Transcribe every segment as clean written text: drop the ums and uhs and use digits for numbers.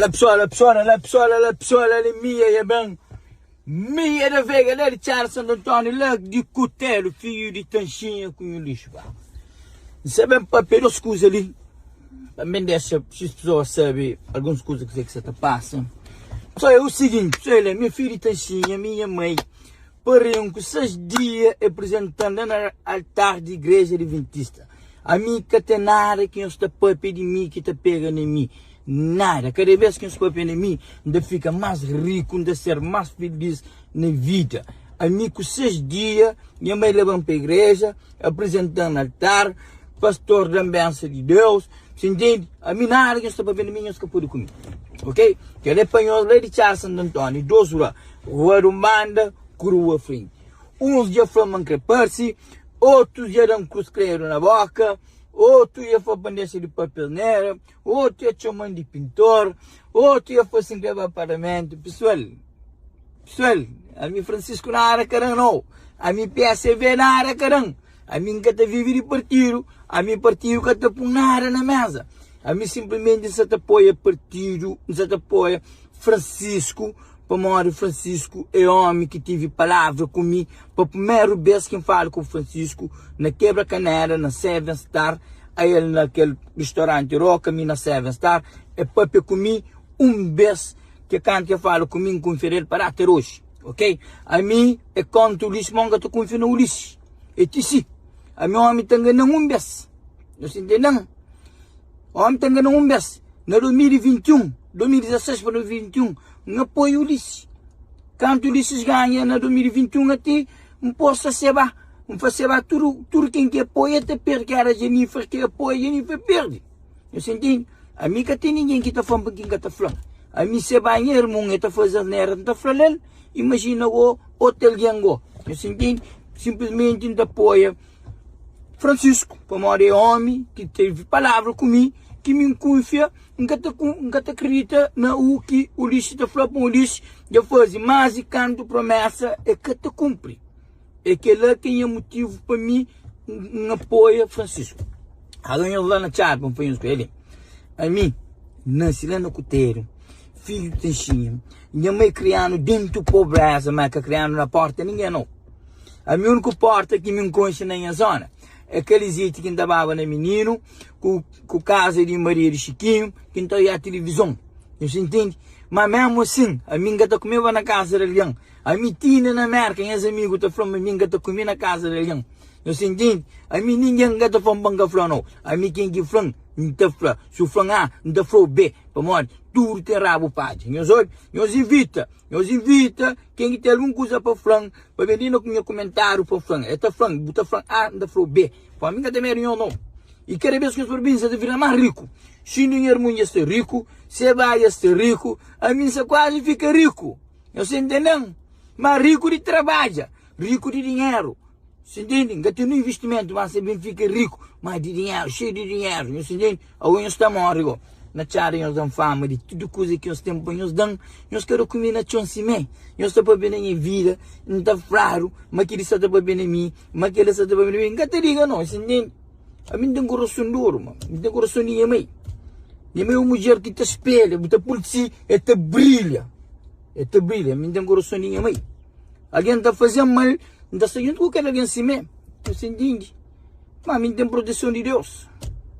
Olha pessoal, ali minha é bem. Minha da vega, ali de Charles Santo Antônio, lá de Cutelo, filho de Tanchinha com o lixo. Isso é bem papel, as coisas ali. Também deixa as pessoas saber algumas coisas que você está passando. Só é o seguinte, olha, minha filha de Tanchinha, minha mãe, pariam com 6 dias apresentando no altar de igreja adventista. A mim que tem nada que está papel de mim, que está pegando em mim. Nada, cada vez que eu estou em mim, ainda fica mais rico, ainda ser mais feliz na vida. A mim, com 6 dias, minha mãe levando para a igreja, apresentando no altar, pastor da bênção de Deus, você entende? A mim, nada que eu estou em mim, eu estou comigo, ok? Que ele apanhou lá de Charles Santo Antônio, 2 horas, rua Romanda, crua frente. Uns dias flamam crepar-se, outros dias dão cruz creio na boca, outro ia fazer bandeja de papel negro, outro ia chamar de pintor, outro ia fazer assim apartamento. Pessoal, a mim Francisco na área carão não, a mim PSV na área carão, a mim que está vive de partido, a mim partido que está por nada na mesa, a mim simplesmente se apoia partido, se apoia Francisco. Para morrer Francisco é homem que tive palavra comigo. Para a primeira vez que eu falo com o Francisco, na Quebra-Caneira, na Seven Star, a ele naquele restaurante Roca, na Seven Star, é para comigo vez que quando eu falo comigo, conferir para até hoje, ok? A mim é quando o Ulisses Monga está confiando no Ulisses. É sim. A mim homem está ganhando vez. Não se entende não? O homem está ganhando vez. Na 2021, 2016 para 2021, não apoio o Ulisses. Quando o Ulisses ganha na 2021 até, não posso receber. Não receber tudo quem que apoia, até porque a Jennifer que apoia, a Jennifer perde. Você entende? A mim que tem ninguém que está falando para quem que está falando. A mim se banheiro, irmão, está fazendo nada, está falando, imagina o hotel Gango. Você entende? Simplesmente não apoia Francisco, para morrer homem, que teve palavra comigo, que me confia, nunca acredita na o que o Ulisses está falando para o Ulisses, já faz mais e canto promessa, é que te cumpre. É que lá tem motivo para mim, não apoia Francisco. Agora eu lá na chat, vamos fazer com ele. A mim, nasci lá no Cuteiro, filho de Tanchinha, minha mãe criando dentro da pobreza, mas que criando na porta, ninguém não. A minha única porta que me encontra na minha zona, é aquele zito que andava na menino, com casa de Maria de Chiquinho, que então ia a televisão. Você entende? Mas mesmo assim, a minha está comendo na casa de alguém. A minha tina na América, meus amigos estão falando, a minha está comendo na casa de alguém. Você entende? A minha ninguém está falando banga flor não. A minha quem que flan, não está falando. Se o flan A, não está falando B, para morrer, tudo tem rabo padre. Nós invita, quem tem alguma coisa para flan, para venir no meu comentário para flan. É flan, bota flan A, não está falando B. Para mim, também não. E cada vez que os províncias de virar mais rico, se dinheiro muito está rico, se vai estar rico, a mim se quase fica rico. Você entende? Mas rico de trabalho, rico de dinheiro. Você entende? Que tem um investimento, mas você fica rico, mas de dinheiro, cheio de dinheiro. Você entende? Alguém está morrendo. Na chara, nós damos fama de tudo coisa que nós temos, nós damos, nós queremos comer na chonsime. Nós estamos para bem na minha vida, não está claro, mas que ele está para bem na mim, mas que ele está para bem na mim. Não te diga não, você entende? A mim tem coração duro, mano. A mim tem coração de minha mãe. Minha mãe é uma mulher que te espelha, que por si, é te brilha. É te brilha, a mim tem coração de minha mãe. Alguém está fazendo mal, não está saindo com aquele alguém assim mesmo. Você entende? Mas a mim tem proteção de Deus.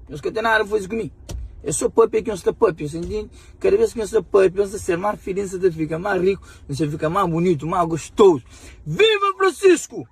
Deus que tem nada a fazer comigo. É só papi que nós está papi, você entende? Cada vez que nós está papi, nós está ser mais feliz, você fica mais rico, você fica mais bonito, mais gostoso. Viva Francisco!